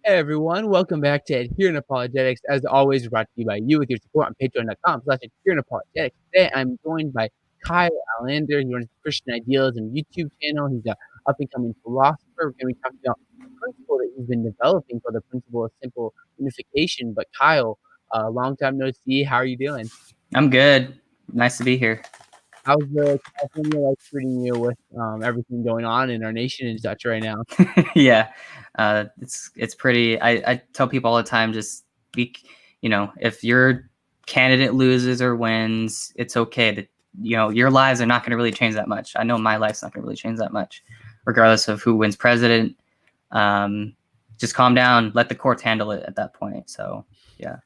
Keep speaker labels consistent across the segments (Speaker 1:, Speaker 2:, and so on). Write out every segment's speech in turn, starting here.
Speaker 1: Hey everyone, welcome back to Adherent Apologetics. As always, brought to you by you with your support on patreon.com/Adherent Apologetics. Today I'm joined by Kyle Alander. He runs the Christian Idealism YouTube channel. He's an up-and-coming philosopher. We're going to be talking about the principle that he's been developing called the principle of simple unification. But Kyle, long time no see. How are you doing?
Speaker 2: I'm good. Nice to be here.
Speaker 1: How's the California life treating you with everything going on in our nation and such right now?
Speaker 2: Yeah, it's pretty. I tell people all the time, just be, if your candidate loses or wins, it's okay. That your lives are not going to really change that much. I know my life's not going to really change that much, regardless of who wins president. Just calm down. Let the courts handle it at that point. So yeah.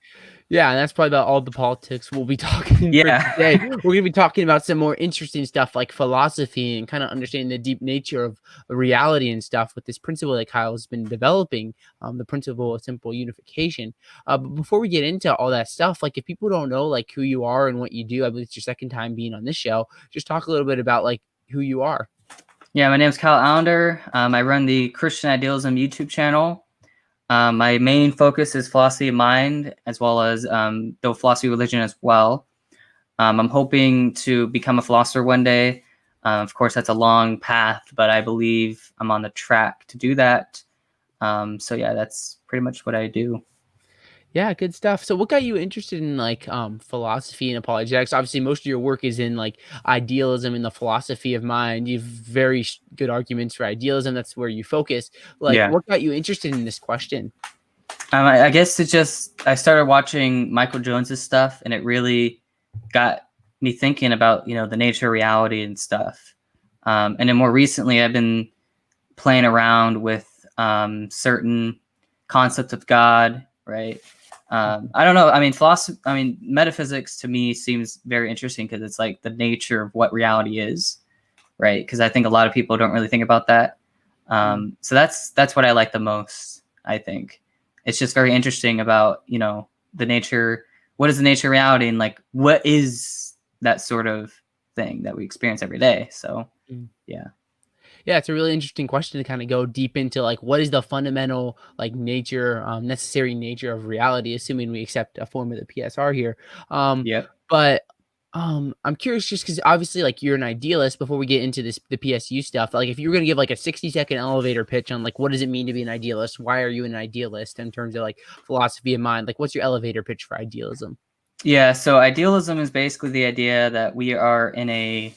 Speaker 1: Yeah, and that's probably about all the politics we'll be talking about today. We're going to be talking about some more interesting stuff like philosophy and kind of understanding the deep nature of reality and stuff with this principle that Kyle's been developing, the principle of simple unification. But before we get into all that stuff, like if people don't know like who you are and what you do, I believe it's your second time being on this show, just talk a little bit about like who you are.
Speaker 2: Yeah, my name is Kyle Alander. I run the Christian Idealism YouTube channel. My main focus is philosophy of mind, as well as the philosophy of religion as well. I'm hoping to become a philosopher one day. Of course, that's a long path, but I believe I'm on the track to do that. So yeah, that's pretty much what I do.
Speaker 1: Yeah, good stuff. So what got you interested in like philosophy and apologetics? Obviously, most of your work is in like idealism and the philosophy of mind. You've very good arguments for idealism. That's where you focus. Like, what got you interested in this question?
Speaker 2: I guess I started watching Michael Jones's stuff, and it really got me thinking about, the nature of reality and stuff. And then more recently, I've been playing around with certain concepts of God, right? I don't know. I mean, metaphysics to me seems very interesting because it's like the nature of what reality is, right? Because I think a lot of people don't really think about that. So that's what I like the most, I think. It's just very interesting about, the nature, what is the nature of reality, and like, what is that sort of thing that we experience every day? So, yeah.
Speaker 1: Yeah, it's a really interesting question to kind of go deep into, like, what is the fundamental, like, nature, necessary nature of reality, assuming we accept a form of the PSR here. But I'm curious just because obviously, like, you're an idealist. Before we get into the PSU stuff, like, if you were going to give, like, a 60-second elevator pitch on, like, what does it mean to be an idealist? Why are you an idealist in terms of, like, philosophy of mind? Like, what's your elevator pitch for idealism?
Speaker 2: Yeah, so idealism is basically the idea that we are in a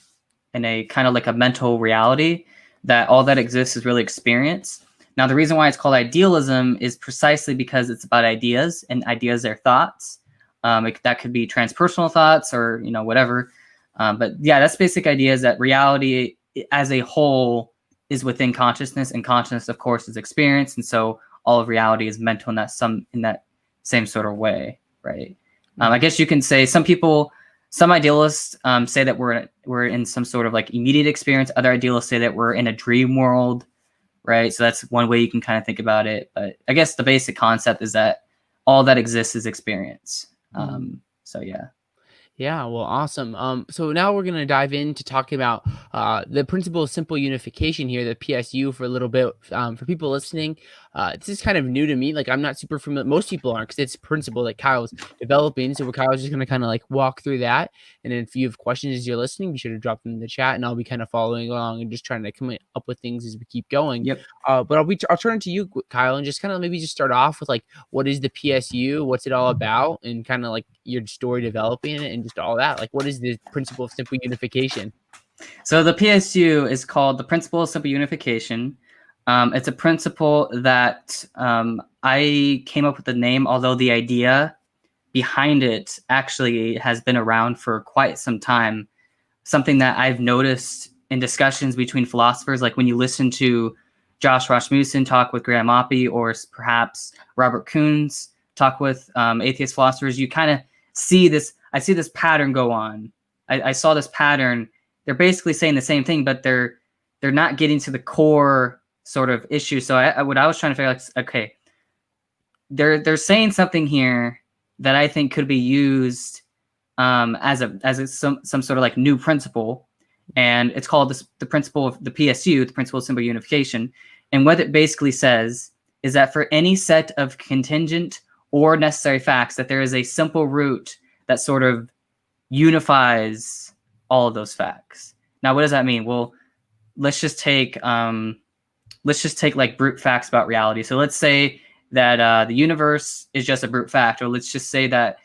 Speaker 2: kind of like a mental reality, that all that exists is really experience. Now, the reason why it's called idealism is precisely because it's about ideas, and ideas are thoughts. That could be transpersonal thoughts or, whatever. But yeah, that's basic idea, is that reality as a whole is within consciousness, and consciousness, of course, is experience. And so all of reality is mental in that same sort of way, right? I guess you can say some idealists say that we're in some sort of like immediate experience. Other idealists say that we're in a dream world, right? So that's one way you can kind of think about it. But I guess the basic concept is that all that exists is experience. So yeah.
Speaker 1: Yeah, well, awesome. So now we're going to dive into talking about the principle of simple unification here, the PSU, for a little bit. For people listening, this is kind of new to me. Like, I'm not super familiar. Most people aren't, because it's a principle that Kyle's developing. So Kyle's just going to kind of like walk through that. And then if you have questions as you're listening, be sure to drop them in the chat, and I'll be kind of following along and just trying to come up with things as we keep going.
Speaker 2: Yep.
Speaker 1: But I'll turn to you, Kyle, and just kind of maybe just start off with like, what is the PSU? What's it all about? And kind of like your story developing it and just all that. Like, what is the principle of simple unification?
Speaker 2: So the PSU is called the principle of simple unification. It's a principle that I came up with the name, although the idea behind it actually has been around for quite some time. Something that I've noticed in discussions between philosophers, like when you listen to Josh Rasmussen talk with Graham Oppy, or perhaps Robert Kuhn's talk with atheist philosophers, you kind of see this. I see this pattern go on. I saw this pattern. They're basically saying the same thing, but they're not getting to the core sort of issue. So what I was trying to figure out, okay, they're saying something here that I think could be used as some sort of like new principle, and it's called the principle of the PSU, the principle of simple unification. And what it basically says is that for any set of contingent or necessary facts, that there is a simple root that sort of unifies all of those facts. Now, what does that mean? Well, let's just take like brute facts about reality. So let's say that the universe is just a brute fact, or let's just say that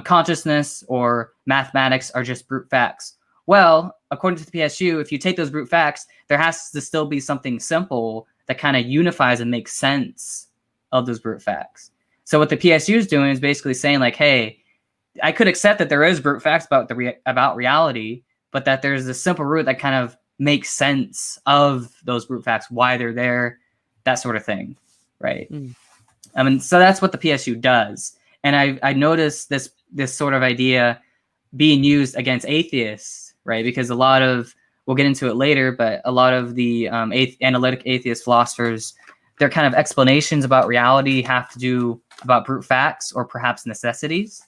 Speaker 2: consciousness or mathematics are just brute facts. Well, according to the PSU, if you take those brute facts, there has to still be something simple that kind of unifies and makes sense of those brute facts. So what the PSU is doing is basically saying like, hey, I could accept that there is brute facts about reality, but that there's a simple root that kind of makes sense of those brute facts, why they're there, that sort of thing, right? I mean, so that's what the PSU does. And I noticed this sort of idea being used against atheists, right? Because a lot of, we'll get into it later, but a lot of the analytic atheist philosophers, their kind of explanations about reality have to do about brute facts or perhaps necessities,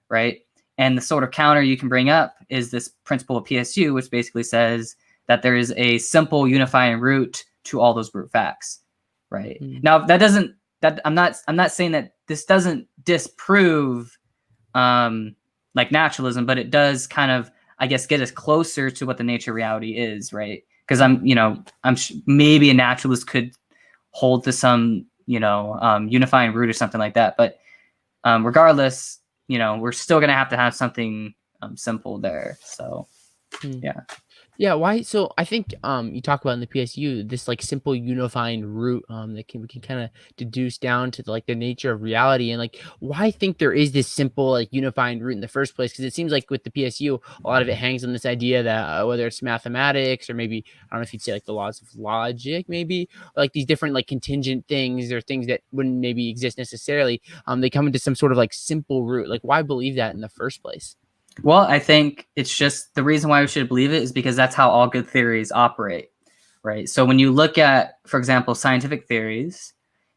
Speaker 2: right? And the sort of counter you can bring up is this principle of PSU, which basically says that there is a simple unifying root to all those brute facts, right? Now, I'm not saying that this doesn't disprove like naturalism, but it does kind of, I guess, get us closer to what the nature of reality is, right? Because maybe a naturalist could hold to some, unifying root or something like that. But regardless, we're still going to have something simple there. So, yeah.
Speaker 1: Yeah, why? So I think you talk about in the PSU this like simple unifying root that we can kind of deduce down to like the nature of reality, and like why I think there is this simple like unifying root in the first place, because it seems like with the PSU a lot of it hangs on this idea that whether it's mathematics or maybe I don't know if you'd say like the laws of logic, maybe or like these different like contingent things or things that wouldn't maybe exist necessarily, they come into some sort of like simple root. Like why believe that in the first place?
Speaker 2: Well, I think it's just the reason why we should believe it is because that's how all good theories operate, right? So when you look at, for example, scientific theories,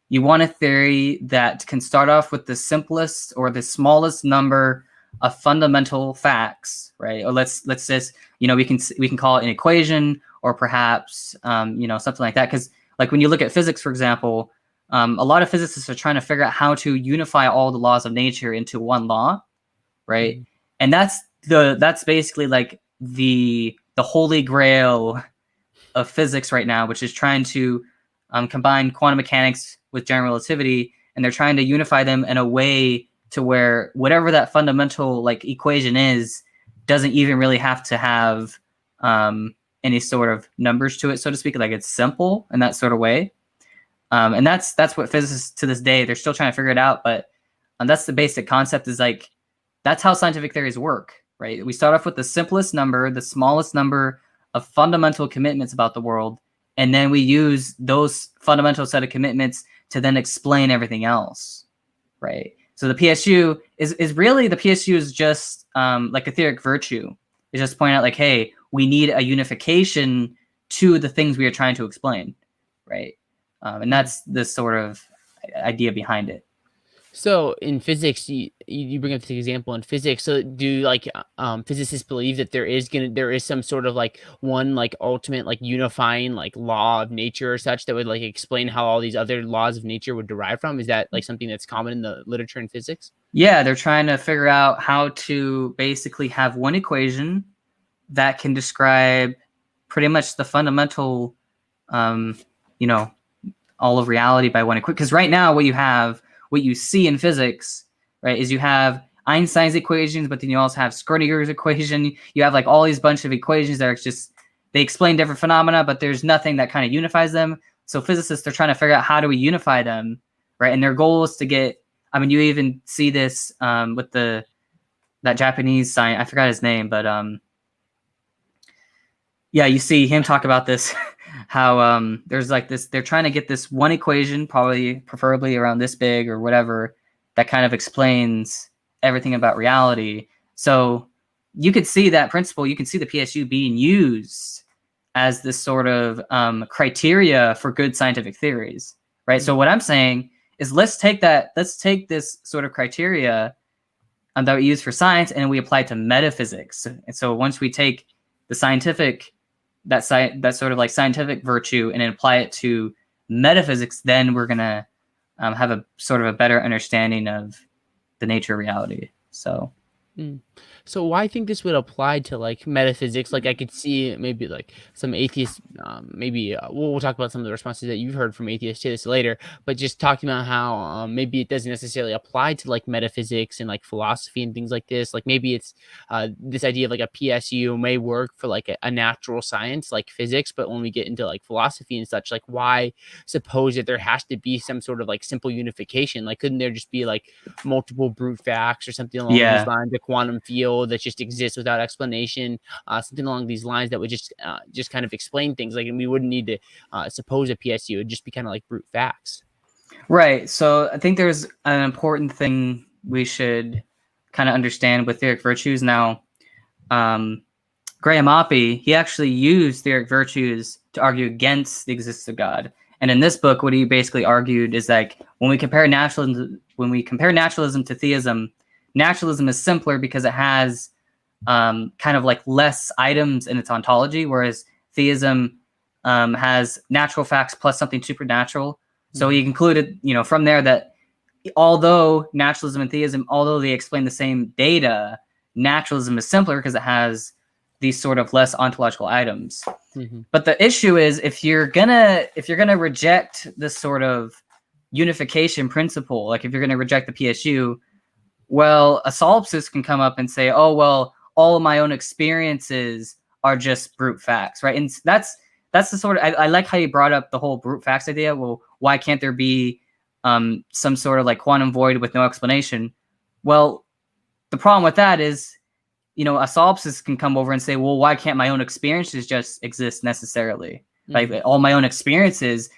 Speaker 2: you want a theory that can start off with the simplest or the smallest number of fundamental facts, right? Or let's just, we can call it an equation or perhaps, something like that. Because like when you look at physics, for example, a lot of physicists are trying to figure out how to unify all the laws of nature into one law, right? And that's basically like the holy grail of physics right now, which is trying to combine quantum mechanics with general relativity, and they're trying to unify them in a way to where whatever that fundamental like equation is doesn't even really have to have any sort of numbers to it, so to speak. Like it's simple in that sort of way. And that's what physicists to this day, they're still trying to figure it out. But that's the basic concept, is like, that's how scientific theories work, right? We start off with the simplest number, the smallest number of fundamental commitments about the world, and then we use those fundamental set of commitments to then explain everything else, right? So the PSU is just like a theoric virtue. It's just pointing out like, hey, we need a unification to the things we are trying to explain, right? And that's the sort of idea behind it.
Speaker 1: So in physics, you bring up this example in physics. So do like physicists believe that there is some sort of like one like ultimate like unifying like law of nature or such that would like explain how all these other laws of nature would derive from? Is that like something that's common in the literature in physics?
Speaker 2: Yeah, they're trying to figure out how to basically have one equation that can describe pretty much the fundamental, all of reality by one equation. Because right now what you see in physics, right, is you have Einstein's equations, but then you also have Schrödinger's equation. You have like all these bunch of equations that are just, they explain different phenomena, but there's nothing that kind of unifies them. So physicists are trying to figure out how do we unify them, right? And their goal is to get, you even see this with that Japanese scientist, I forgot his name, but yeah, you see him talk about this, how there's like this, they're trying to get this one equation, preferably around this big or whatever, that kind of explains everything about reality. So you could see that principle, you can see the PSU being used as this sort of criteria for good scientific theories, right? So what I'm saying is let's take this sort of criteria that we use for science and we apply it to metaphysics. And so once we take the scientific, that sort of like scientific virtue and apply it to metaphysics, then we're gonna have a sort of a better understanding of the nature of reality. So.
Speaker 1: So why I think this would apply to like metaphysics? Like I could see maybe like some atheists, maybe we'll talk about some of the responses that you've heard from atheists to this later, but just talking about how maybe it doesn't necessarily apply to like metaphysics and like philosophy and things like this. Like maybe it's this idea of like a PSU may work for like a natural science like physics, but when we get into like philosophy and such, like why suppose that there has to be some sort of like simple unification? Like couldn't there just be like multiple brute facts or something along these lines, a quantum field that just exists without explanation, something along these lines that would just kind of explain things, like, and we wouldn't need to suppose a PSU. It would just be kind of like brute facts.
Speaker 2: Right. So I think there's an important thing we should kind of understand with theoric virtues. Now, Graham Oppy, he actually used theoric virtues to argue against the existence of God. And in this book, what he basically argued is like when we compare naturalism to theism, naturalism is simpler because it has kind of like less items in its ontology, whereas theism has natural facts plus something supernatural. So he concluded, from there that although naturalism and theism, although they explain the same data, naturalism is simpler because it has these sort of less ontological items. But the issue is if you're gonna reject this sort of unification principle, like if you're gonna reject the PSU, well, a solipsist can come up and say, oh, well, all of my own experiences are just brute facts, right? And that's the sort of, I like how you brought up the whole brute facts idea. Well, why can't there be some sort of like quantum void with no explanation? Well, the problem with that is, a solipsist can come over and say, well, why can't my own experiences just exist necessarily? Like all my own experiences,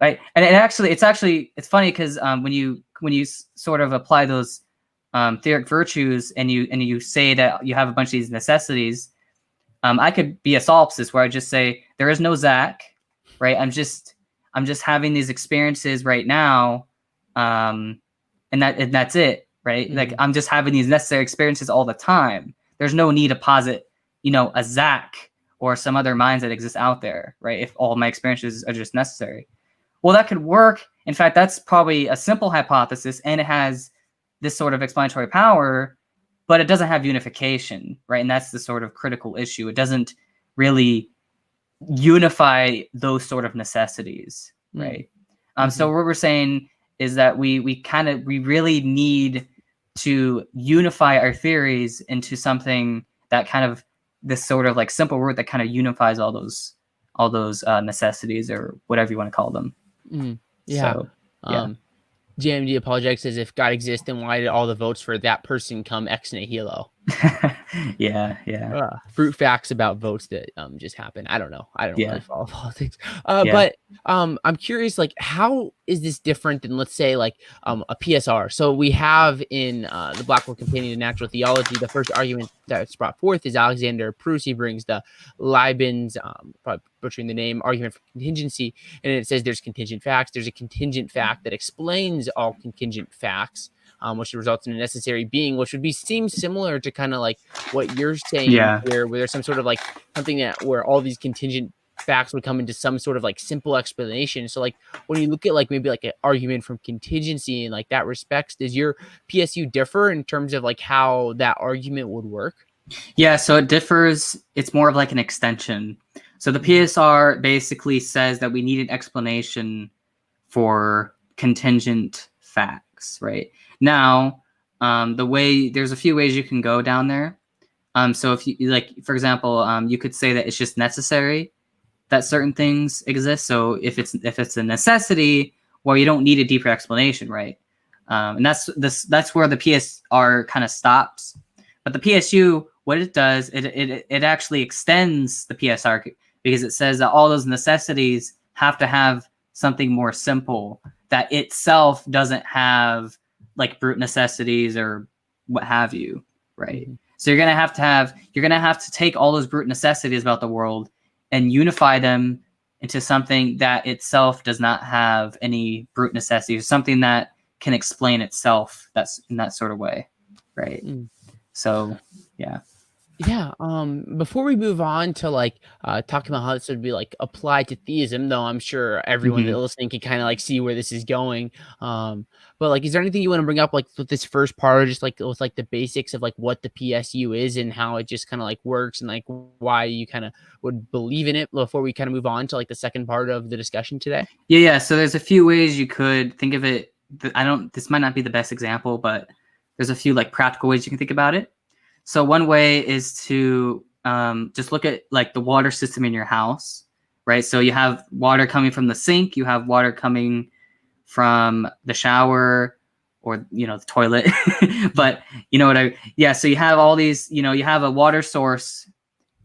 Speaker 2: right? And it's funny because when you sort of apply those theoric virtues and you say that you have a bunch of these necessities, I could be a solipsist where I just say there is no Zach, right? I'm just having these experiences right now, and that's it, right? Like I'm just having these necessary experiences all the time. There's no need to posit, a Zach or some other minds that exist out there, right? If all my experiences are just necessary. Well, that could work. In fact, that's probably a simple hypothesis, and it has this sort of explanatory power, but it doesn't have unification, right? And that's the sort of critical issue. It doesn't really unify those sort of necessities, right? So what we're saying is that we really need to unify our theories into something that kind of this sort of like simple root that kind of unifies all those necessities or whatever you want to call them.
Speaker 1: JMD Apologetics says, if God exists, then why did all the votes for that person come ex nihilo? Brute facts about votes that just happen. I don't know. I don't really follow politics. But I'm curious, like, how is this different than, let's say, like a PSR? So we have in the Black Book Companion to Natural Theology, the first argument that's brought forth is Alexander Proust. He brings the Leibniz, probably butchering the name, argument for contingency, and it says there's contingent facts. There's a contingent fact that explains all contingent facts, which results in a necessary being, which would seem similar to kind of like what you're saying here, where there's some sort of like something where all these contingent facts would come into some sort of like simple explanation. So like when you look at like maybe like an argument from contingency in like that respects, does your PSU differ in terms of like how that argument would work?
Speaker 2: Yeah, so it differs. It's more of like an extension. So the PSR basically says that we need an explanation for contingent facts, right? Now, there's a few ways you can go down there. So if you like, for example, you could say that it's just necessary that certain things exist. So if it's a necessity, well, you don't need a deeper explanation, right? And that's where the PSR kind of stops. But the PSU, what it does, it actually extends the PSR because it says that all those necessities have to have something more simple that itself doesn't have like brute necessities or what have you, right? So you're gonna have to take all those brute necessities about the world and unify them into something that itself does not have any brute necessities, something that can explain itself. That's in that sort of way, right? So, yeah.
Speaker 1: Yeah, before we move on to like talking about how this would be like applied to theism, though I'm sure everyone that listening can kind of like see where this is going. But like, is there anything you want to bring up like with this first part, or just like with like the basics of like what the PSU is and how it just kind of like works and like why you kind of would believe in it before we kind of move on to like the second part of the discussion today?
Speaker 2: Yeah. So there's a few ways you could think of it. This might not be the best example, but there's a few like practical ways you can think about it. So one way is to just look at like the water system in your house, right? So you have water coming from the sink, you have water coming from the shower or, the toilet, but so you have all these, you have a water source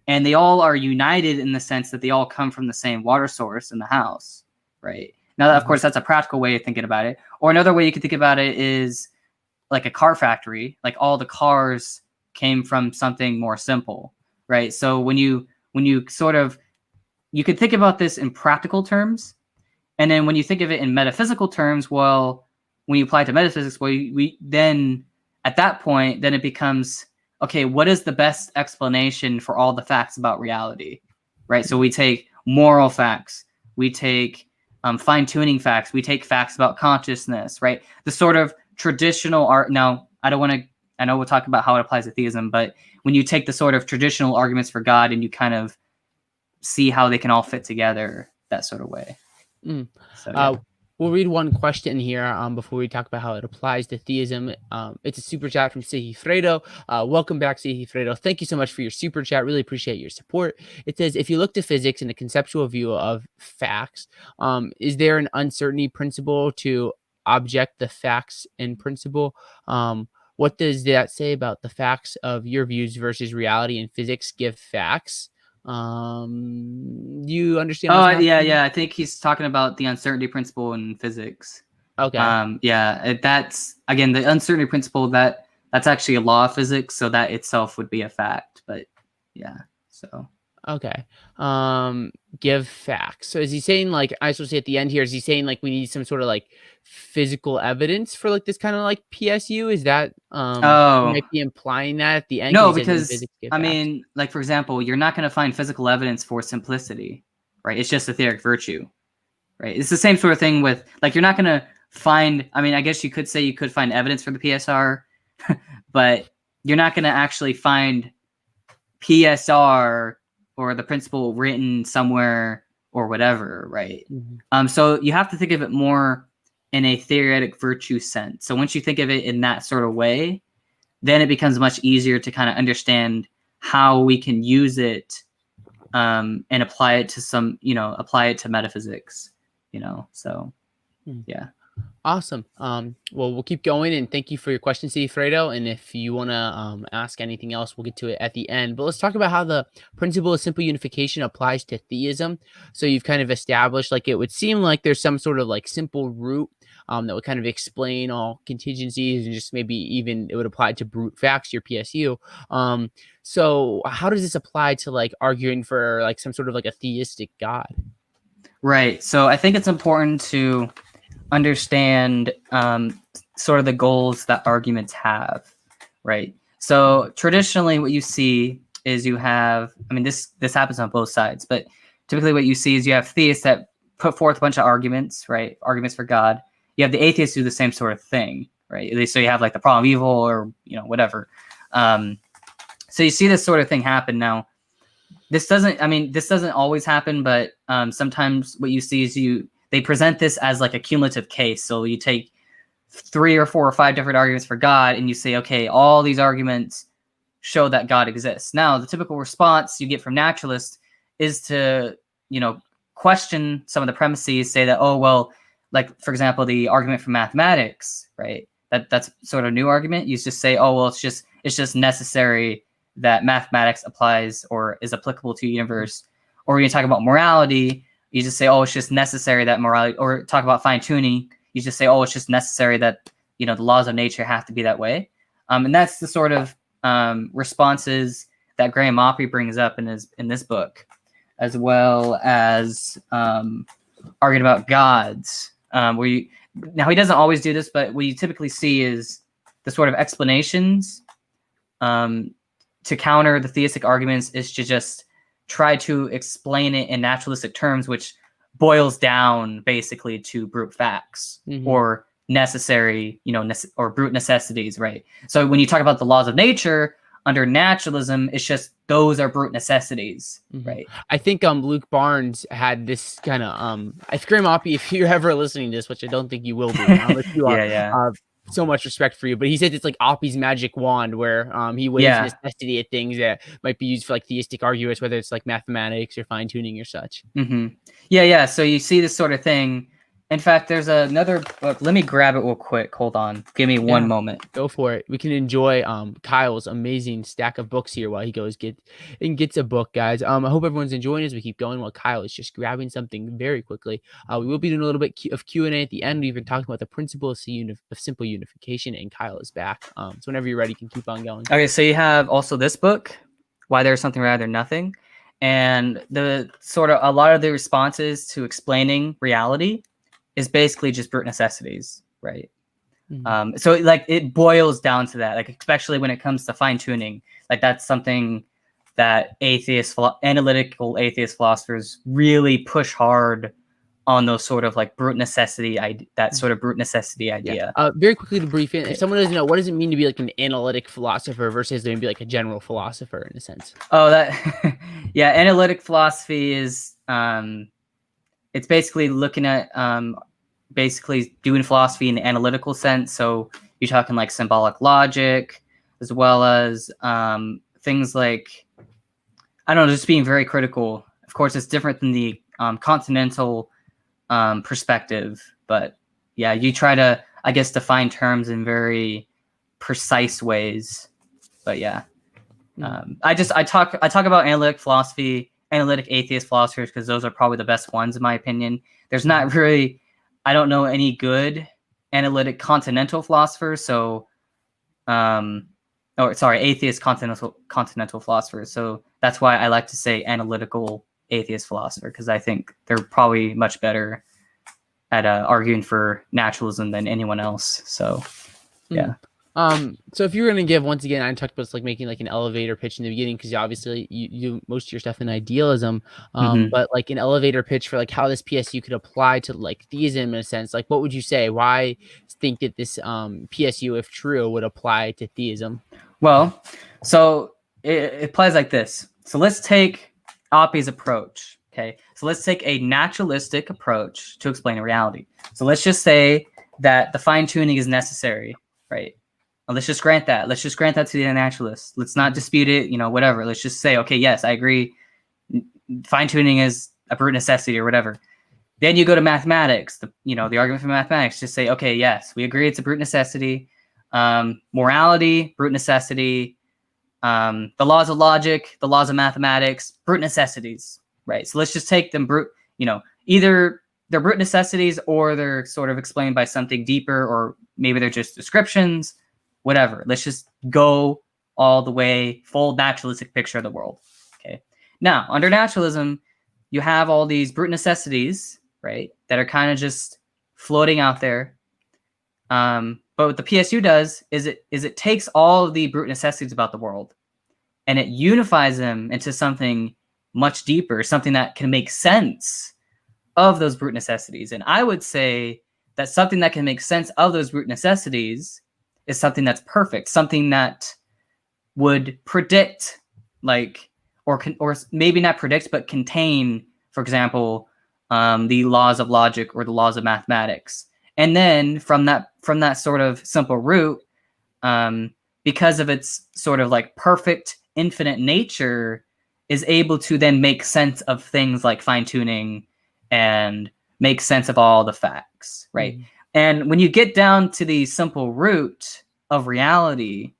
Speaker 2: and they all are united in the sense that they all come from the same water source in the house, right? Now, of course, that's a practical way of thinking about it. Or another way you can think about it is like a car factory, like all the cars came from something more simple, right? So when you sort of, you could think about this in practical terms, and then when you think of it in metaphysical terms, well, when you apply it to metaphysics, well, we then at that point, then it becomes, okay, what is the best explanation for all the facts about reality, right? So we take moral facts, we take fine-tuning facts, we take facts about consciousness, right? The sort of traditional art. Now, I know we'll talk about how it applies to theism, but when you take the sort of traditional arguments for God and you kind of see how they can all fit together, that sort of way. So, yeah.
Speaker 1: We'll read one question here before we talk about how it applies to theism. It's a super chat from Sigifredo. Welcome back, Sigifredo. Thank you so much for your super chat. Really appreciate your support. It says, if you look to physics in a conceptual view of facts, is there an uncertainty principle to object the facts in principle? What does that say about the facts of your views versus reality in physics give facts? Do you understand what's happening?
Speaker 2: Yeah. I think he's talking about the uncertainty principle in physics.
Speaker 1: Okay.
Speaker 2: That's again the uncertainty principle that's actually a law of physics, so that itself would be a fact. But yeah, so
Speaker 1: okay. Give facts. So is he saying like I suppose at the end here? Is he saying like we need some sort of like physical evidence for like this kind of like PSU? Is that you might be implying that at the end?
Speaker 2: No,
Speaker 1: He says in
Speaker 2: because
Speaker 1: physics give
Speaker 2: I
Speaker 1: facts.
Speaker 2: mean, like for example, you're not going to find physical evidence for simplicity, right? It's just a theoric virtue, right? It's the same sort of thing with like you're not going to find. I mean, I guess you could say you could find evidence for the PSR, but you're not going to actually find PSR or the principle written somewhere or whatever, right? So you have to think of it more in a theoretic virtue sense. So once you think of it in that sort of way, then it becomes much easier to kind of understand how we can use it and apply it to apply it to metaphysics, so yeah.
Speaker 1: Awesome. Well, we'll keep going, and thank you for your question, C. Fredo. And if you want to ask anything else, we'll get to it at the end. But let's talk about how the principle of simple unification applies to theism. So you've kind of established, like, it would seem like there's some sort of like simple root that would kind of explain all contingencies, and just maybe even it would apply to brute facts, your PSU. So how does this apply to like arguing for like some sort of like a theistic God?
Speaker 2: Right. So I think it's important to understand sort of the goals that arguments have, right? So traditionally what you see is you have, I mean, this happens on both sides, but typically what you see is you have theists that put forth a bunch of arguments, right? Arguments for God. You have the atheists do the same sort of thing, right? So you have like the problem of evil or, whatever. So you see this sort of thing happen. Now, this doesn't always happen, but sometimes what you see is they present this as like a cumulative case. So you take 3 or 4 or 5 different arguments for God and you say, okay, all these arguments show that God exists. Now, the typical response you get from naturalists is to, question some of the premises, say that, oh, well, like, for example, the argument for mathematics, right? That's sort of a new argument. You just say, oh, well, it's just necessary that mathematics applies or is applicable to the universe. Or when you talk about morality, you just say, oh, it's just necessary that morality, or talk about fine tuning. You just say, oh, it's just necessary that, the laws of nature have to be that way. And that's the sort of responses that Graham Oppy brings up in this book, as well as arguing about gods. Now he doesn't always do this, but what you typically see is the sort of explanations to counter the theistic arguments is to just try to explain it in naturalistic terms, which boils down basically to brute facts or necessary, or brute necessities, right? So when you talk about the laws of nature under naturalism, it's just those are brute necessities, right?
Speaker 1: I think Luke Barnes had this kind of I scream Oppie if you're ever listening to this, which I don't think you will be. If you are, so much respect for you, but he said it's like Oppie's magic wand where he waves necessity at things that might be used for like theistic arguments, whether it's like mathematics or fine tuning or such.
Speaker 2: Yeah. So you see this sort of thing. In fact, there's another book. Let me grab it real quick. Hold on. Give me one moment.
Speaker 1: Go for it. We can enjoy Kyle's amazing stack of books here while he goes gets a book, guys. I hope everyone's enjoying as we keep going while Kyle is just grabbing something very quickly. We will be doing a little bit of Q&A at the end. We've been talking about the principles of simple unification, and Kyle is back. So whenever you're ready, you can keep on going.
Speaker 2: Okay, so you have also this book, Why There's Something Rather Than Nothing. And the sort of a lot of the responses to explaining reality is basically just brute necessities, right? So like it boils down to that, like especially when it comes to fine tuning, like that's something that analytical atheist philosophers really push hard on, those sort of like brute necessity, that sort of brute necessity idea.
Speaker 1: Very quickly to brief in, if someone doesn't know, what does it mean to be like an analytic philosopher versus maybe like a general philosopher in a sense?
Speaker 2: Oh, that analytic philosophy is it's basically looking at basically doing philosophy in the analytical sense. So you're talking like symbolic logic, as well as things like, I don't know, just being very critical. Of course, it's different than the continental perspective, but yeah, you try to, I guess, define terms in very precise ways. But yeah, I talk about analytic philosophy, analytic atheist philosophers, because those are probably the best ones in my opinion. There's not really, I don't know any good analytic continental philosophers. So, atheist continental philosophers. So that's why I like to say analytical atheist philosopher, because I think they're probably much better at arguing for naturalism than anyone else. So, yeah.
Speaker 1: So if you were going to give, once again, I talked about like making like an elevator pitch in the beginning, because obviously you do most of your stuff in idealism, but like an elevator pitch for like how this PSU could apply to like theism in a sense, like what would you say? Why think that this PSU, if true, would apply to theism?
Speaker 2: Well, so it applies like this. So let's take Oppie's approach. Okay, so let's take a naturalistic approach to explain reality. So let's just say that the fine tuning is necessary, right? Well, let's just grant that. Let's just grant that to the naturalist. Let's not dispute it, whatever. Let's just say, okay, yes, I agree. Fine tuning is a brute necessity or whatever. Then you go to mathematics, the argument for mathematics, just say, okay, yes, we agree it's a brute necessity. Morality, brute necessity. The laws of logic, the laws of mathematics, brute necessities, right? So let's just take them brute, either they're brute necessities or they're sort of explained by something deeper, or maybe they're just descriptions, whatever. Let's just go all the way, full naturalistic picture of the world. Okay. Now, under naturalism, you have all these brute necessities, right, that are kind of just floating out there. But what the PSU does is it takes all of the brute necessities about the world and it unifies them into something much deeper, something that can make sense of those brute necessities. And I would say that something that can make sense of those brute necessities is something that's perfect, something that would predict, like, or maybe not predict, but contain, for example, the laws of logic or the laws of mathematics. And then from that sort of simple root, because of its sort of like perfect infinite nature, is able to then make sense of things like fine tuning and make sense of all the facts, right? And when you get down to the simple root of reality,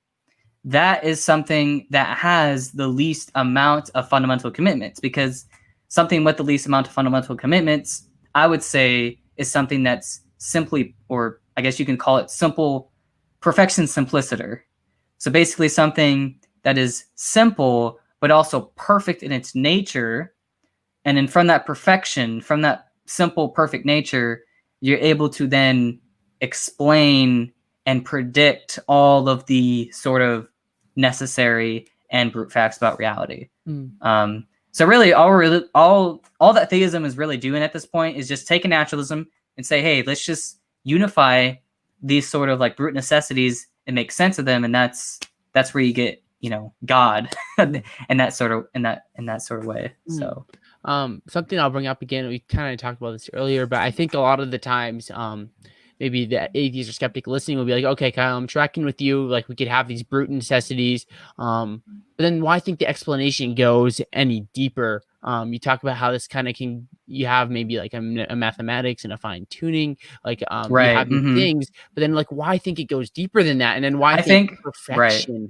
Speaker 2: that is something that has the least amount of fundamental commitments, because something with the least amount of fundamental commitments, I would say, is something that's simply, or I guess you can call it simple perfection simpliciter. So basically something that is simple, but also perfect in its nature. And then from that perfection, from that simple, perfect nature, you're able to then explain and predict all of the sort of necessary and brute facts about reality. So really, all that theism is really doing at this point is just taking naturalism and say, hey, let's just unify these sort of like brute necessities and make sense of them, and that's where you get, you know, God in that sort of way. So
Speaker 1: something I'll bring up again, we kind of talked about this earlier, but I think a lot of the times maybe the atheist or skeptic listening will be like, okay, Kyle, I'm tracking with you, like we could have these brute necessities, but then why think the explanation goes any deeper? You talk about how this kind of you have maybe like a mathematics and a fine tuning, like you have these things, but then like why think it goes deeper than that? And then why think perfection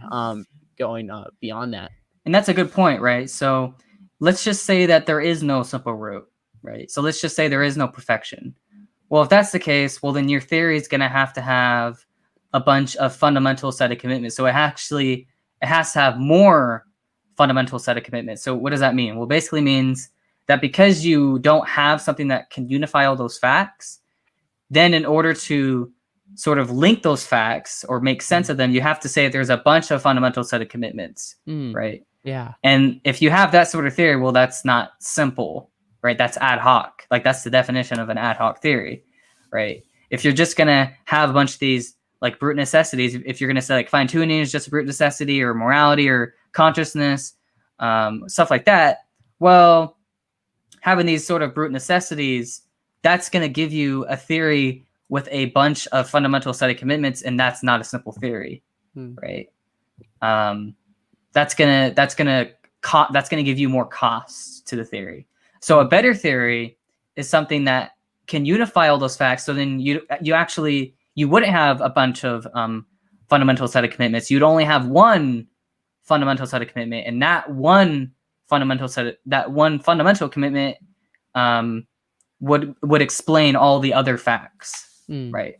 Speaker 1: going beyond that?
Speaker 2: And that's a good point, right? So let's just say that there is no simple root, right? So let's just say there is no perfection. Well, if that's the case, well, then your theory is going to have a bunch of fundamental set of commitments. So it has to have more fundamental set of commitments. So what does that mean? Well, basically means that because you don't have something that can unify all those facts, then in order to sort of link those facts or make sense of them, you have to say there's a bunch of fundamental set of commitments, right?
Speaker 1: Yeah.
Speaker 2: And if you have that sort of theory, well, that's not simple, right? That's ad hoc. Like that's the definition of an ad hoc theory, right? If you're just going to have a bunch of these like brute necessities, if you're going to say like fine tuning is just a brute necessity, or morality or consciousness, stuff like that, well, having these sort of brute necessities, that's going to give you a theory with a bunch of fundamental set of commitments, and that's not a simple theory, right? That's gonna give you more costs to the theory. So a better theory is something that can unify all those facts. So then you wouldn't have a bunch of fundamental set of commitments. You'd only have one fundamental set of commitment, and that one fundamental commitment would explain all the other facts, right?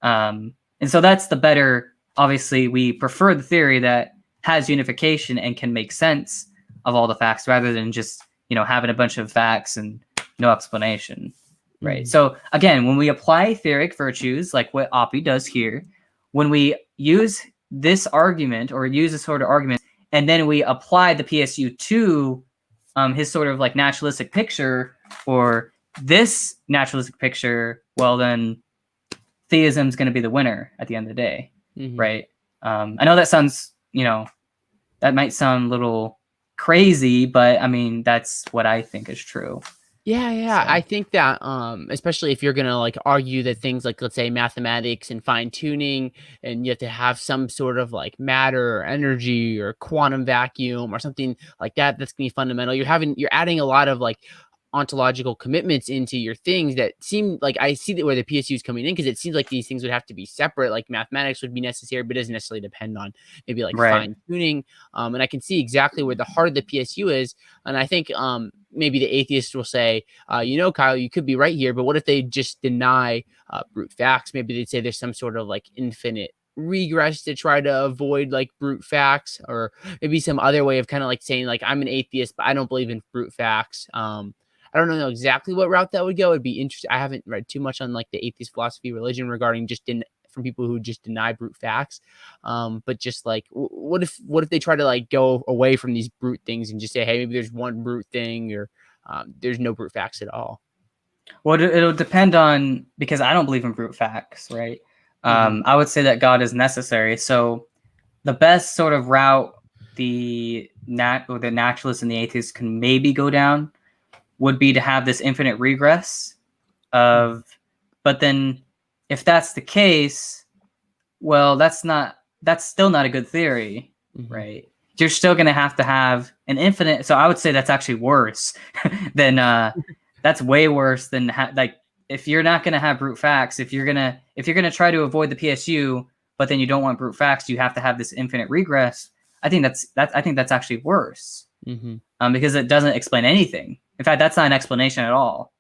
Speaker 2: And so that's the better. Obviously, we prefer the theory that has unification and can make sense of all the facts, rather than just, you know, having a bunch of facts and no explanation, right? So again, when we apply theoric virtues, like what Oppie does here, when we use this argument or use this sort of argument, and then we apply the PSU to his sort of like naturalistic picture or this naturalistic picture, well, then theism is going to be the winner at the end of the day, right? I know that sounds, you know, that might sound a little crazy, but I mean, that's what I think is true.
Speaker 1: Yeah. So. I think that, especially if you're going to like argue that things like, let's say mathematics and fine tuning, and you have to have some sort of like matter or energy or quantum vacuum or something like that, that's going to be fundamental. You're adding a lot of like ontological commitments into your things that seem like, I see that where the PSU is coming in, because it seems like these things would have to be separate. Like mathematics would be necessary, but it doesn't necessarily depend on maybe like fine tuning. And I can see exactly where the heart of the PSU is. And I think maybe the atheist will say, you know, Kyle, you could be right here, but what if they just deny brute facts? Maybe they'd say there's some sort of like infinite regress to try to avoid like brute facts, or maybe some other way of kind of like saying like, I'm an atheist, but I don't believe in brute facts. I don't know exactly what route that would go. It'd be interesting. I haven't read too much on like the atheist philosophy religion regarding just from people who just deny brute facts. But just like, what if they try to like go away from these brute things and just say, hey, maybe there's one brute thing, or there's no brute facts at all?
Speaker 2: Well, it'll depend on, because I don't believe in brute facts, right? I would say that God is necessary. So the best sort of route the naturalist and the atheist can maybe go down would be to have this infinite regress of, but then if that's the case, well, that's still not a good theory, right? You're still going to have an infinite. So I would say that's actually worse than, that's way worse than like, if you're not going to have brute facts, if you're going to try to avoid the PSU, but then you don't want brute facts, you have to have this infinite regress. I think that's actually worse, because it doesn't explain anything. In fact, that's not an explanation at all.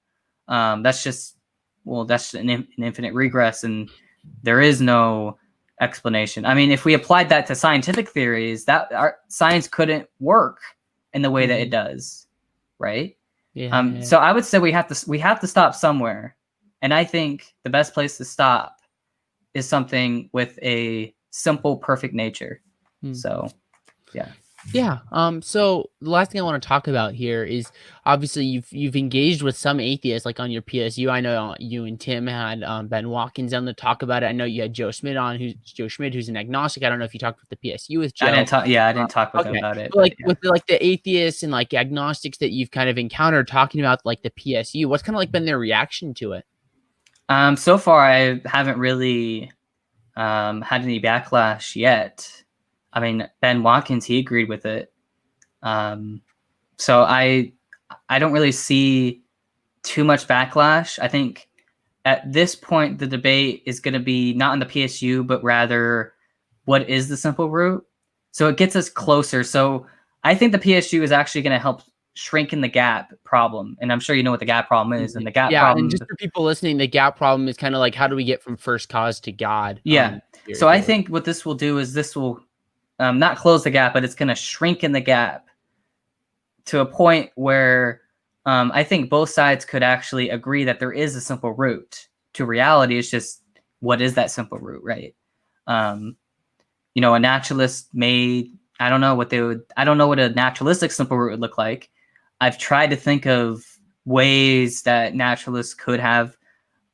Speaker 2: That's just, well, that's an infinite regress, and there is no explanation. I mean, if we applied that to scientific theories, that our science couldn't work in the way that it does, right? So I would say we have to stop somewhere, and I think the best place to stop is something with a simple, perfect nature. So, yeah.
Speaker 1: Yeah. So the last thing I want to talk about here is obviously you've engaged with some atheists like on your PSU. I know you and Tim had Ben Watkins on to talk about it. I know you had Joe Schmidt, who's an agnostic. I don't know if you talked with the PSU with Joe.
Speaker 2: I didn't talk. Yeah, I
Speaker 1: Uh,
Speaker 2: didn't talk with them
Speaker 1: okay,
Speaker 2: about it,
Speaker 1: but
Speaker 2: but
Speaker 1: like
Speaker 2: yeah.
Speaker 1: with the atheists and like agnostics that you've kind of encountered talking about like the PSU, what's kind of like been their reaction to it?
Speaker 2: So far, I haven't really had any backlash yet. I mean, Ben Watkins, he agreed with it. So I don't really see too much backlash. I think at this point, the debate is going to be not on the PSU, but rather what is the simple root? So it gets us closer. So I think the PSU is actually going to help shrink in the gap problem. And I'm sure you know what the gap problem is. And the gap
Speaker 1: Yeah, and
Speaker 2: problem,
Speaker 1: just for people listening, the gap problem is kind of like how do we get from first cause to God?
Speaker 2: yeah. So I think what this will do is this will not close the gap, but it's going to shrink in the gap to a point where I think both sides could actually agree that there is a simple root to reality. It's just what is that simple root, right? You know, a naturalist may, I don't know what a naturalistic simple root would look like. I've tried to think of ways that naturalists could have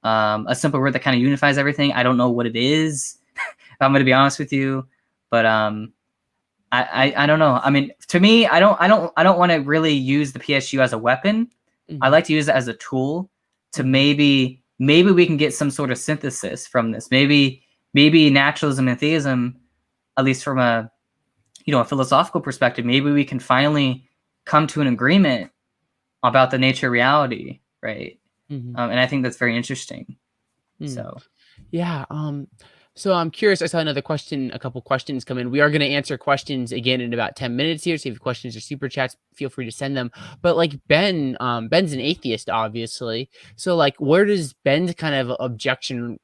Speaker 2: a simple root that kind of unifies everything. I don't know what it is, if I'm going to be honest with you, but I don't know. I mean, to me, I don't want to really use the PSU as a weapon. I like to use it as a tool to maybe we can get some sort of synthesis from this. Maybe naturalism and theism, at least from a philosophical perspective, maybe we can finally come to an agreement about the nature of reality, right? And I think that's very interesting. So
Speaker 1: yeah. So I'm curious. I saw a couple questions come in. We are going to answer questions again in about 10 minutes here. So if you have questions or super chats, feel free to send them. But like Ben's an atheist, obviously. So like, where does Ben's kind of objection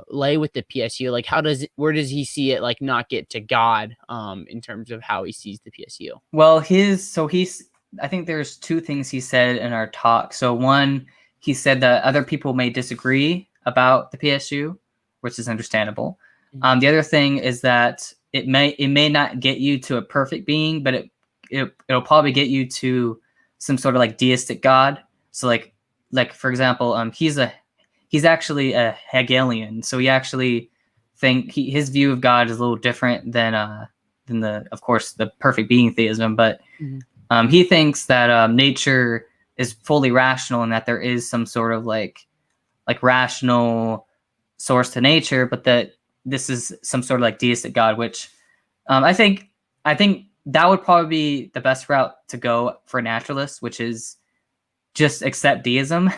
Speaker 1: lay with the PSU? Like, where does he see it like not get to God in terms of how he sees the PSU?
Speaker 2: Well, I think there's two things he said in our talk. So one, he said that other people may disagree about the PSU, which is understandable. The other thing is that it may not get you to a perfect being, but it'll probably get you to some sort of like deistic God. So like for example, he's actually a Hegelian, so he actually his view of God is a little different than of course the perfect being theism, but he thinks that nature is fully rational and that there is some sort of like rational source to nature, but that this is some sort of like deistic God, which I think that would probably be the best route to go for naturalists, which is just accept deism.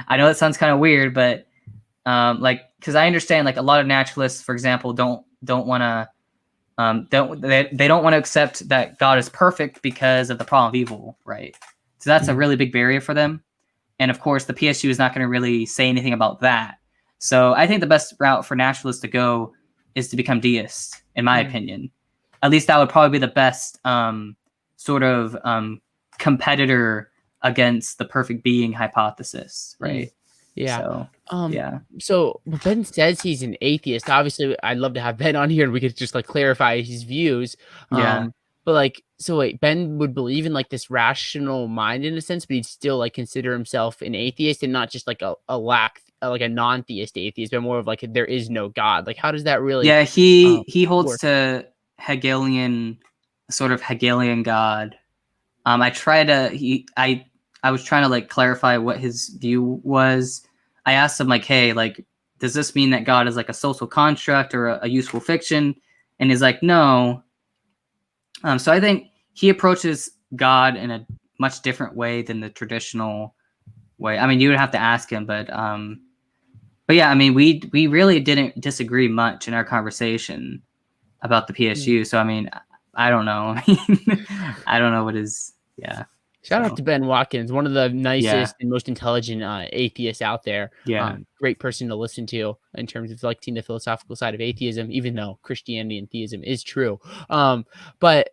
Speaker 2: I know that sounds kind of weird, but because I understand like a lot of naturalists, for example, don't want to they don't want to accept that God is perfect because of the problem of evil, right? So that's a really big barrier for them. And of course, the PSU is not going to really say anything about that. So I think the best route for naturalists to go is to become deists, in my opinion. At least that would probably be the best sort of competitor against the perfect being hypothesis, right?
Speaker 1: Yeah.
Speaker 2: So, yeah.
Speaker 1: So Ben says he's an atheist. Obviously, I'd love to have Ben on here and we could just like clarify his views.
Speaker 2: Yeah.
Speaker 1: But like, so wait, Ben would believe in like this rational mind in a sense, but he'd still like consider himself an atheist and not just like a non-theist atheist, but more of like there is no God. Like, how does that really?
Speaker 2: Yeah, he holds
Speaker 1: work?
Speaker 2: to Hegelian, sort of Hegelian God. I was trying to like clarify what his view was. I asked him like, hey, like, does this mean that God is like a social construct or a useful fiction? And he's like, no. So I think he approaches God in a much different way than the traditional way. I mean, you would have to ask him, but yeah, I mean, we really didn't disagree much in our conversation about the PSU. So I mean, I don't know. I don't know what is. Yeah.
Speaker 1: Shout out to Ben Watkins, one of the nicest and most intelligent atheists out there.
Speaker 2: Yeah.
Speaker 1: Great person to listen to in terms of like seeing the philosophical side of atheism, even though Christianity and theism is true. But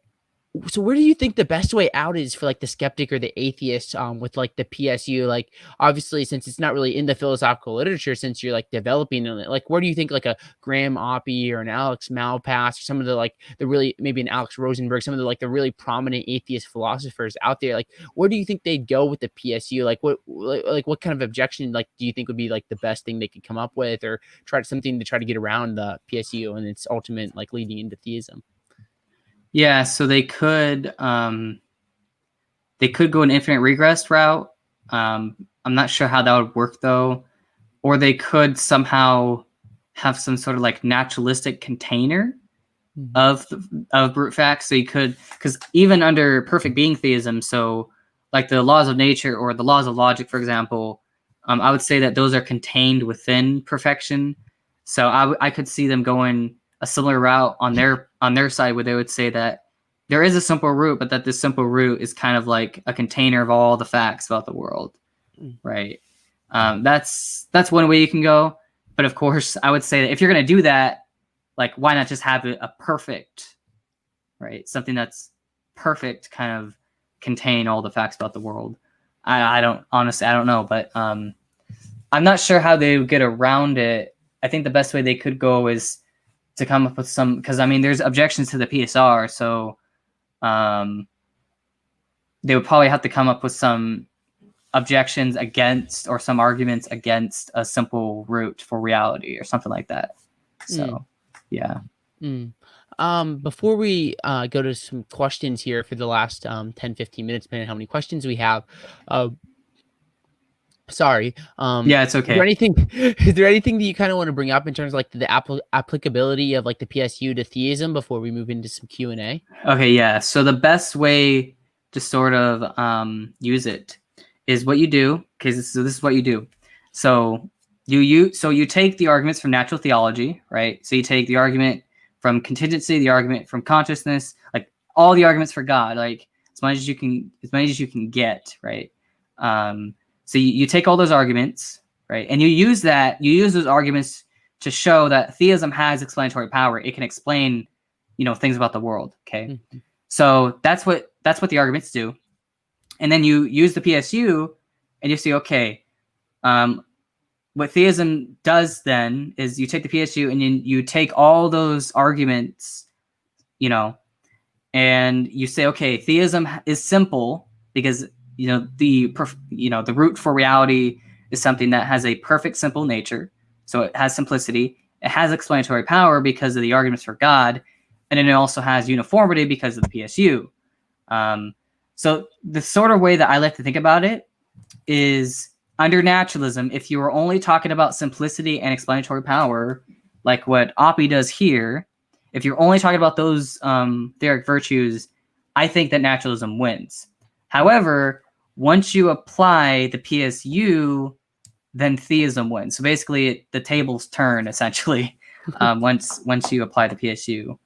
Speaker 1: So where do you think the best way out is for like the skeptic or the atheist with like the PSU? Like obviously since it's not really in the philosophical literature, since you're like developing it, like where do you think like a Graham Oppie or an Alex Malpass or some of the like the really maybe an Alex Rosenberg, some of the like the really prominent atheist philosophers out there, like where do you think they'd go with the PSU? Like what kind of objection like do you think would be like the best thing they could come up with, or try something to try to get around the PSU and its ultimate like leading into theism?
Speaker 2: Yeah, so they could go an infinite regress route. I'm not sure how that would work though. Or they could somehow have some sort of like naturalistic container of brute facts. So you could, because even under perfect being theism, so like the laws of nature or the laws of logic, for example, I would say that those are contained within perfection. So I could see them going a similar route on their side, where they would say that there is a simple root, but that this simple root is kind of like a container of all the facts about the world, right? That's one way you can go. But of course, I would say that if you're going to do that, like, why not just have it a perfect, right? Something that's perfect, kind of contain all the facts about the world. I don't know, but I'm not sure how they would get around it. I think the best way they could go is to come up with some, because I mean, there's objections to the PSR, so they would probably have to come up with some objections against, or some arguments against, a simple root for reality or something like that. So yeah.
Speaker 1: Before we go to some questions here for the last 10-15 minutes, depending on how many questions we have, sorry.
Speaker 2: Yeah, it's okay.
Speaker 1: Is there anything that you kind of want to bring up in terms of like the applicability of like the PSU to theism before we move into some Q&A?
Speaker 2: Okay, yeah. So the best way to sort of use it is what you do. Okay, this is what you do. So you take the arguments from natural theology, right? So you take the argument from contingency, the argument from consciousness, like all the arguments for God, like as many as you can get, right? So you take all those arguments, right, and you use those arguments to show that theism has explanatory power. It can explain, things about the world. Okay, so that's what the arguments do, and then you use the PSU, and you see, okay, what theism does then is you take the PSU and you take all those arguments, and you say, okay, theism is simple because the root for reality is something that has a perfect simple nature, so it has simplicity. It has explanatory power because of the arguments for God, and then it also has uniformity because of the PSU. So the sort of way that I like to think about it is, under naturalism, if you were only talking about simplicity and explanatory power, like what Oppie does here, if you're only talking about those theoric virtues, I think that naturalism wins. However, once you apply the PSU, then theism wins. So basically, the tables turn essentially once you apply the PSU.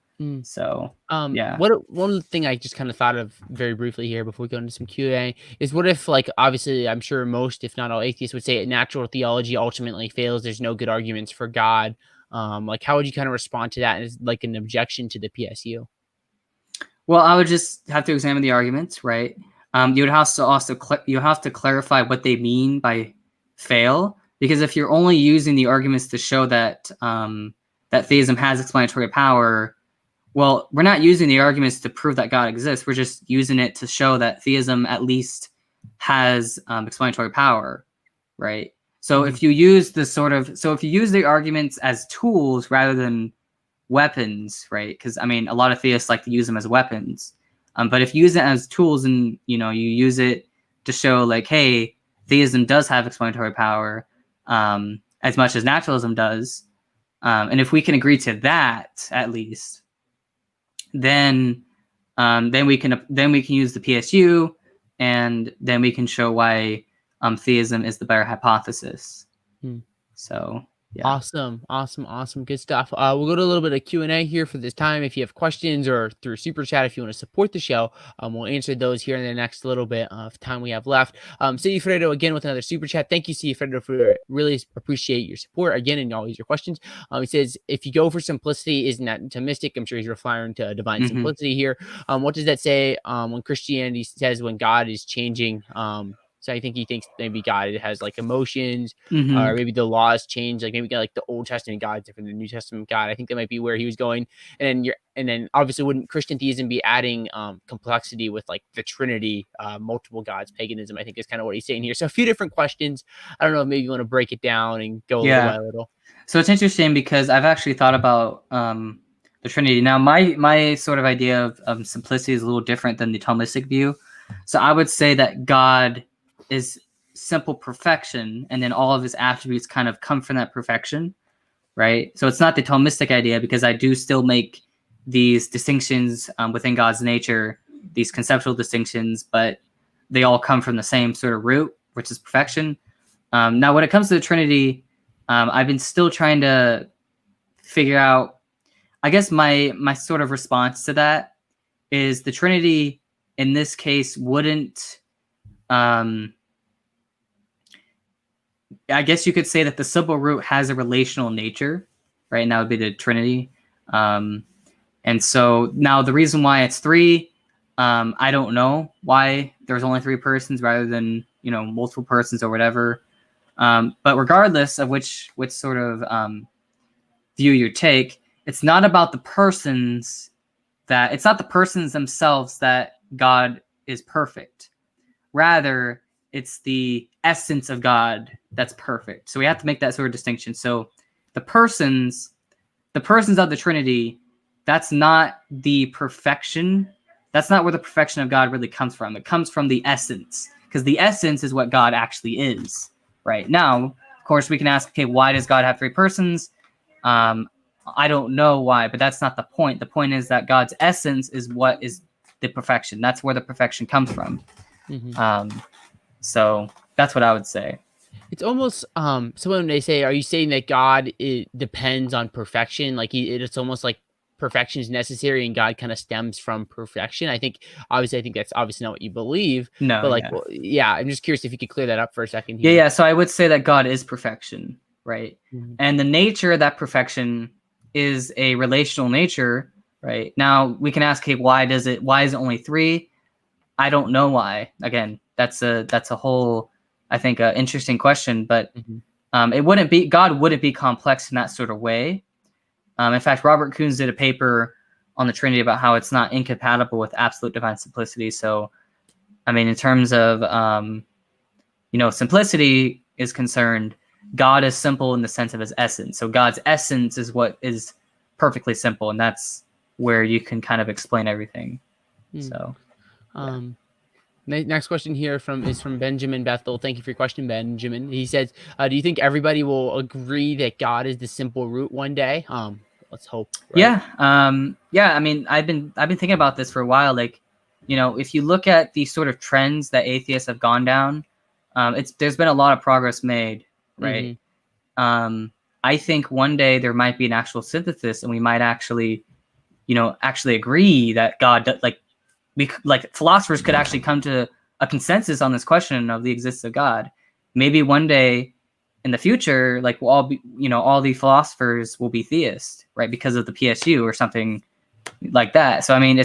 Speaker 2: So yeah.
Speaker 1: One thing I just kind of thought of very briefly here before we go into some Q&A is, what if, like, obviously I'm sure most, if not all, atheists would say natural theology ultimately fails. There's no good arguments for God. Like, how would you kind of respond to that as like an objection to the PSU?
Speaker 2: Well, I would just have to examine the arguments, right? You would have to also clarify what they mean by fail, because if you're only using the arguments to show that that theism has explanatory power, well, we're not using the arguments to prove that God exists. We're just using it to show that theism at least has explanatory power, right? So if you use the arguments as tools rather than weapons, right? Because I mean, a lot of theists like to use them as weapons. But if you use it as tools, and you use it to show, like, hey, theism does have explanatory power, as much as naturalism does, and if we can agree to that at least, then we can use the PSU, and then we can show why theism is the better hypothesis. So
Speaker 1: Awesome. Good stuff. We'll go to a little bit of Q&A here for this time. If you have questions, or through super chat, if you want to support the show, we'll answer those here in the next little bit of time we have left. Sigifredo again with another super chat. Thank you, Sigifredo, for really appreciate your support again and always your questions. He says, if you go for simplicity, isn't that Thomistic? I'm sure he's referring to divine simplicity here. What does that say when Christianity says when God is changing? So I think he thinks maybe God has like emotions, or maybe the laws change. Like maybe like the Old Testament God is different than the New Testament God. I think that might be where he was going. And then obviously wouldn't Christian theism be adding complexity with like the Trinity, multiple gods, paganism? I think is kind of what he's saying here. So a few different questions. I don't know if maybe you want to break it down and go little by little.
Speaker 2: So it's interesting because I've actually thought about the Trinity. Now my sort of idea of simplicity is a little different than the Thomistic view. So I would say that God is simple perfection, and then all of his attributes kind of come from that perfection, right? So it's not the Thomistic idea, because I do still make these distinctions within God's nature, these conceptual distinctions, but they all come from the same sort of root, which is perfection. Now, when it comes to the Trinity, I've been still trying to figure out, I guess my sort of response to that is the Trinity in this case wouldn't, I guess you could say that the simple root has a relational nature, right? And that would be the Trinity. And so now the reason why it's three, I don't know why there's only three persons rather than, multiple persons or whatever. But regardless of which sort of view you take, it's not about the persons it's not the persons themselves that God is perfect. Rather, it's the essence of God that's perfect. So we have to make that sort of distinction. So the persons of the Trinity, that's not the perfection. That's not where the perfection of God really comes from. It comes from the essence, because the essence is what God actually is. Right now, of course, we can ask, okay, why does God have three persons? I don't know why, but that's not the point. The point is that God's essence is what is the perfection. That's where the perfection comes from. So that's what I would say.
Speaker 1: It's almost so when they say, are you saying that God, it depends on perfection? Like it's almost like perfection is necessary and God kind of stems from perfection. I think that's obviously not what you believe.
Speaker 2: No,
Speaker 1: but I'm just curious if you could clear that up for a second here.
Speaker 2: Yeah. So I would say that God is perfection, right? And the nature of that perfection is a relational nature, right? Now we can ask, hey, why is it only three? I don't know why. Again, that's a whole, I think, interesting question, but God wouldn't be complex in that sort of way. In fact, Robert Koons did a paper on the Trinity about how it's not incompatible with absolute divine simplicity. So, I mean, in terms of, simplicity is concerned, God is simple in the sense of his essence. So God's essence is what is perfectly simple, and that's where you can kind of explain everything. So,
Speaker 1: next question here is from Benjamin Bethel. Thank you for your question, Benjamin. He says, do you think everybody will agree that God is the simple root one day? Let's hope. Right?
Speaker 2: Yeah. I mean, I've been thinking about this for a while. Like, if you look at the sort of trends that atheists have gone down, there's been a lot of progress made, right? I think one day there might be an actual synthesis, and we might actually agree that God, like philosophers could actually come to a consensus on this question of the existence of God. Maybe one day in the future, like we'll all be, all the philosophers will be theists, right? Because of the PSU or something like that. So, I mean,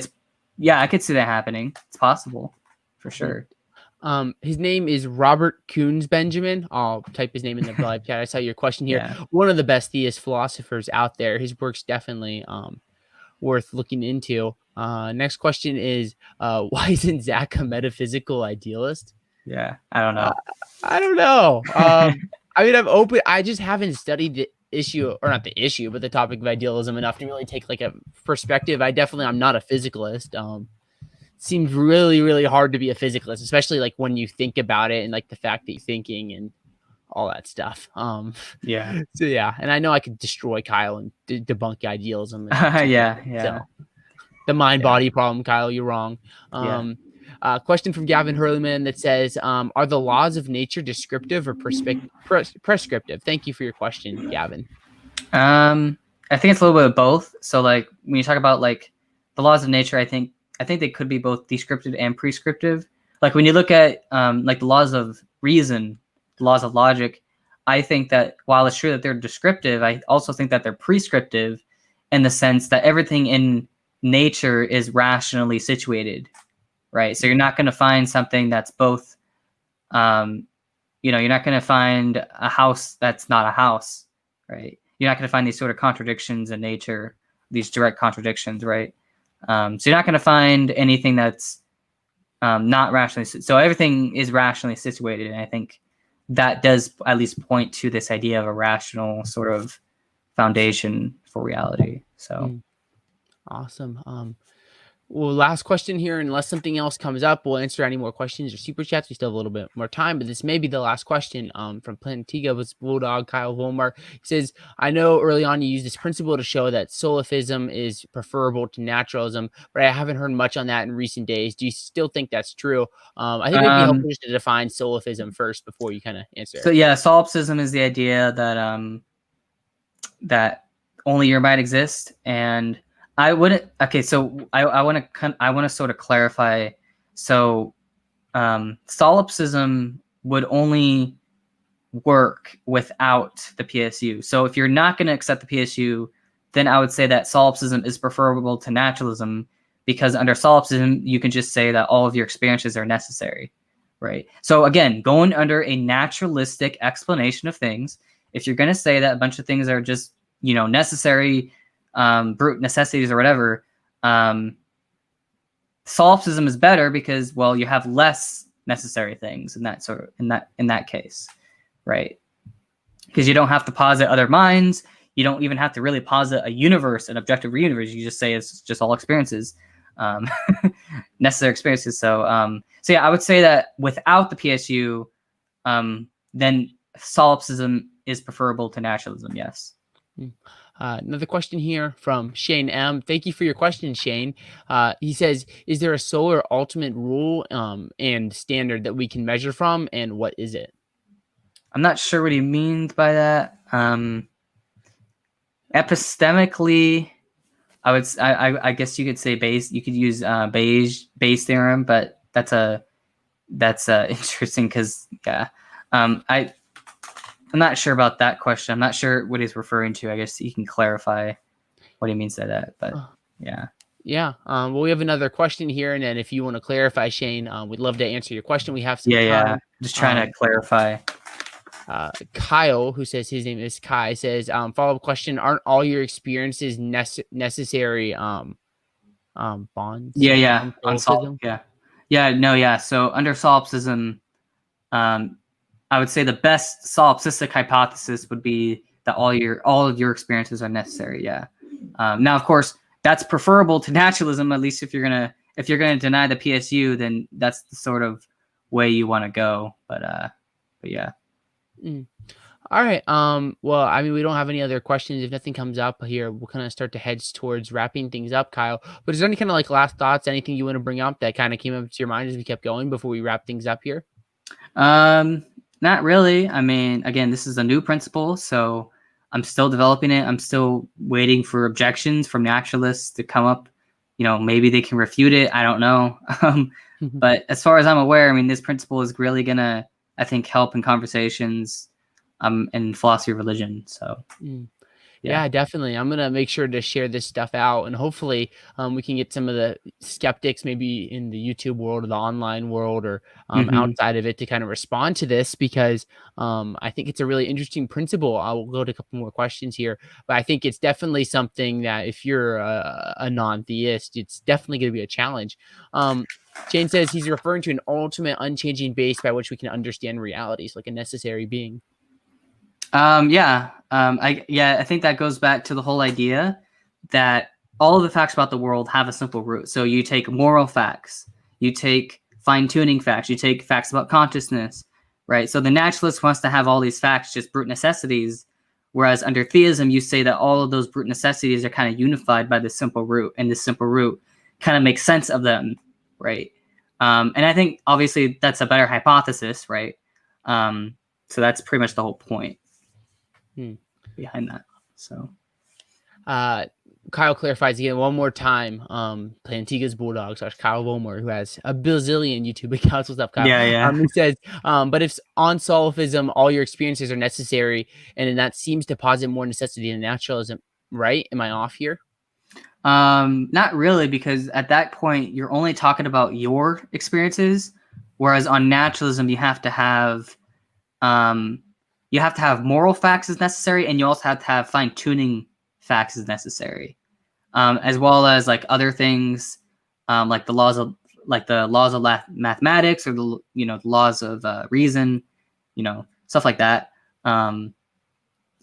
Speaker 2: I could see that happening. It's possible for sure.
Speaker 1: His name is Robert Koons Benjamin. I'll type his name in the live chat. I saw your question here. Yeah. One of the best theist philosophers out there. His work's definitely worth looking into. Next question is, why isn't Zach a metaphysical idealist?
Speaker 2: Yeah, I don't know.
Speaker 1: I don't know. I mean, I just haven't studied the issue, or not the issue, but the topic of idealism enough to really take like a perspective. I'm not a physicalist. Seems really, really hard to be a physicalist, especially like when you think about it and like the fact that you're thinking and all that stuff.
Speaker 2: Yeah.
Speaker 1: So yeah, and I know I could destroy Kyle and debunk idealism.
Speaker 2: Yeah.
Speaker 1: So the mind-body problem, Kyle, you're wrong. Question from Gavin Hurleyman that says, are the laws of nature descriptive or prescriptive? Thank you for your question, Gavin.
Speaker 2: I think it's a little bit of both. So like when you talk about like the laws of nature, I think they could be both descriptive and prescriptive. Like when you look at like the laws of reason, the laws of logic, I think that while it's true that they're descriptive, I also think that they're prescriptive in the sense that everything in nature is rationally situated, right? So you're not going to find something that's both, you're not going to find a house that's not a house, right? You're not going to find these sort of contradictions in nature, these direct contradictions, right? So you're not going to find anything that's not rationally. So everything is rationally situated, and I think that does at least point to this idea of a rational sort of foundation for reality. So
Speaker 1: awesome. Well, last question here, unless something else comes up, we'll answer any more questions or super chats. We still have a little bit more time, but this may be the last question from Plantiga with Bulldog Kyle Volmar. He says, I know early on you used this principle to show that Solipsism is preferable to naturalism, but I haven't heard much on that in recent days. Do you still think that's true? I think it'd be helpful just to define Solipsism first before you kind of answer.
Speaker 2: So yeah, Solipsism is the idea that that only your might exist, and I wouldn't. Okay, so I want to sort of clarify. So, solipsism would only work without the PSU. So if you're not going to accept the PSU, then I would say that solipsism is preferable to naturalism, because under solipsism you can just say that all of your experiences are necessary, right? So again, going under a naturalistic explanation of things, if you're going to say that a bunch of things are just necessary. Brute necessities or whatever, solipsism is better because, well, you have less necessary things in that case, right? Because you don't have to posit other minds. You don't even have to really posit a universe, an objective universe. You just say it's just all experiences, necessary experiences. So yeah, I would say that without the PSU, then solipsism is preferable to naturalism. Yes.
Speaker 1: Another question here from Shane M. Thank you for your question, Shane. He says, is there a solar ultimate rule and standard that we can measure from, and what is it?
Speaker 2: I'm not sure what he means by that. Epistemically, I guess you could say Bayes. You could use Bayes theorem, but that's interesting because I'm not sure about that question. I'm not sure what he's referring to. I guess he can clarify what he means by that. But yeah.
Speaker 1: Yeah. Well, we have another question here, and then if you want to clarify, Shane, we'd love to answer your question. We have some time.
Speaker 2: Yeah. Just trying to clarify.
Speaker 1: Kyle, who says his name is Kai, says, follow-up question: aren't all your experiences necessary bonds?
Speaker 2: Yeah. So under solipsism, I would say the best solipsistic hypothesis would be that all of your experiences are necessary. Yeah. Now, of course, that's preferable to naturalism. At least if you're gonna deny the PSU, then that's the sort of way you want to go. But yeah.
Speaker 1: All right. Well, I mean, we don't have any other questions. If nothing comes up here, we'll kind of start to head towards wrapping things up, Kyle. But is there any kind of like last thoughts, anything you want to bring up that kind of came up to your mind as we kept going before we wrap things up here?
Speaker 2: Not really. I mean, again, this is a new principle, so I'm still developing it. I'm still waiting for objections from naturalists to come up. Maybe they can refute it. I don't know. But as far as I'm aware, I mean, this principle is really gonna, I think, help in conversations in philosophy of religion. So
Speaker 1: yeah, definitely. I'm gonna make sure to share this stuff out, and hopefully we can get some of the skeptics, maybe in the YouTube world or the online world, or outside of it, to kind of respond to this, because I think it's a really interesting principle. I will go to a couple more questions here, but I think it's definitely something that if you're a non-theist, it's definitely going to be a challenge. Shane says he's referring to an ultimate unchanging base by which we can understand realities, like a necessary being.
Speaker 2: I think that goes back to the whole idea that all of the facts about the world have a simple root. So you take moral facts, you take fine-tuning facts, you take facts about consciousness, right? So the naturalist wants to have all these facts, just brute necessities, whereas under theism, you say that all of those brute necessities are kind of unified by this simple root, and this simple root kind of makes sense of them, right? And I think obviously that's a better hypothesis, right? So that's pretty much the whole point behind that. So,
Speaker 1: Kyle clarifies again one more time. Plantika's Bulldog / Kyle Wilmer, who has a bazillion YouTube accounts. What's up, Kyle?
Speaker 2: Yeah.
Speaker 1: He says, but if on Solipsism, all your experiences are necessary, and then that seems to posit more necessity than naturalism, right? Am I off here?
Speaker 2: Not really, because at that point you're only talking about your experiences, whereas on naturalism you have to have moral facts as necessary, and you also have to have fine-tuning facts as necessary, as well as like other things, like the laws of mathematics, or the laws of reason, stuff like that.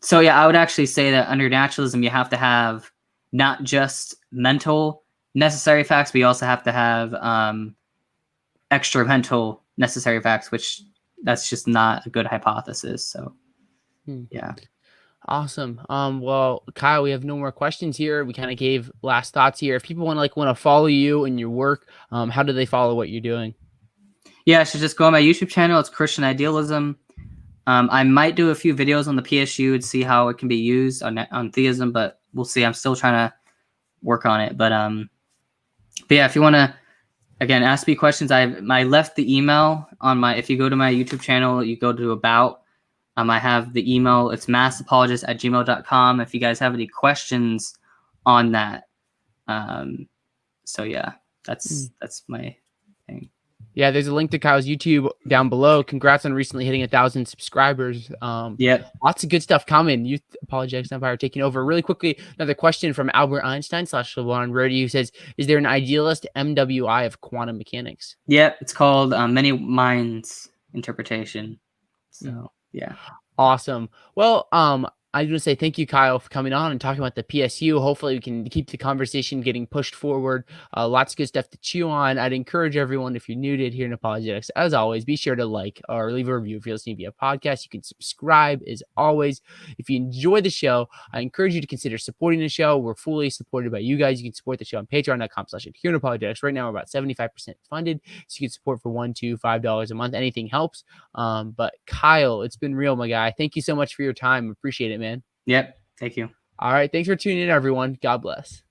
Speaker 2: So yeah, I would actually say that under naturalism you have to have not just mental necessary facts, but you also have to have extra mental necessary facts, which that's just not a good hypothesis. So yeah.
Speaker 1: Awesome. Well, Kyle, we have no more questions here. We kind of gave last thoughts here. If people want to follow you and your work, how do they follow what you're doing?
Speaker 2: Yeah, so just go on my YouTube channel. It's Christian Idealism. I might do a few videos on the PSU and see how it can be used on theism, but we'll see. I'm still trying to work on it. But yeah, if you want to, again, ask me questions, I left the email on if you go to my YouTube channel, you go to About. I have the email. It's massapologist@gmail.com. If you guys have any questions on that. So yeah, that's my thing.
Speaker 1: Yeah, there's a link to Kyle's YouTube down below. Congrats on recently hitting 1,000 subscribers. Lots of good stuff coming. Youth Apologetics Empire taking over. Really quickly, another question from Albert Einstein / LeBron Brody, who says, is there an idealist MWI of quantum mechanics?
Speaker 2: Yep, it's called Many Minds Interpretation. So yeah.
Speaker 1: Awesome. Well, I just want to say thank you, Kyle, for coming on and talking about the PSU. Hopefully we can keep the conversation getting pushed forward. Lots of good stuff to chew on. I'd encourage everyone, if you're new to Adherent Apologetics, as always, be sure to like or leave a review if you're listening via podcast. You can subscribe as always. If you enjoy the show, I encourage you to consider supporting the show. We're fully supported by you guys. You can support the show on patreon.com/Adherent Apologetics. Right now we're about 75% funded, so you can support for $1, $2, $5 a month. Anything helps. But Kyle, it's been real, my guy. Thank you so much for your time. Appreciate it, man.
Speaker 2: Yep. Thank you.
Speaker 1: All right. Thanks for tuning in, everyone. God bless.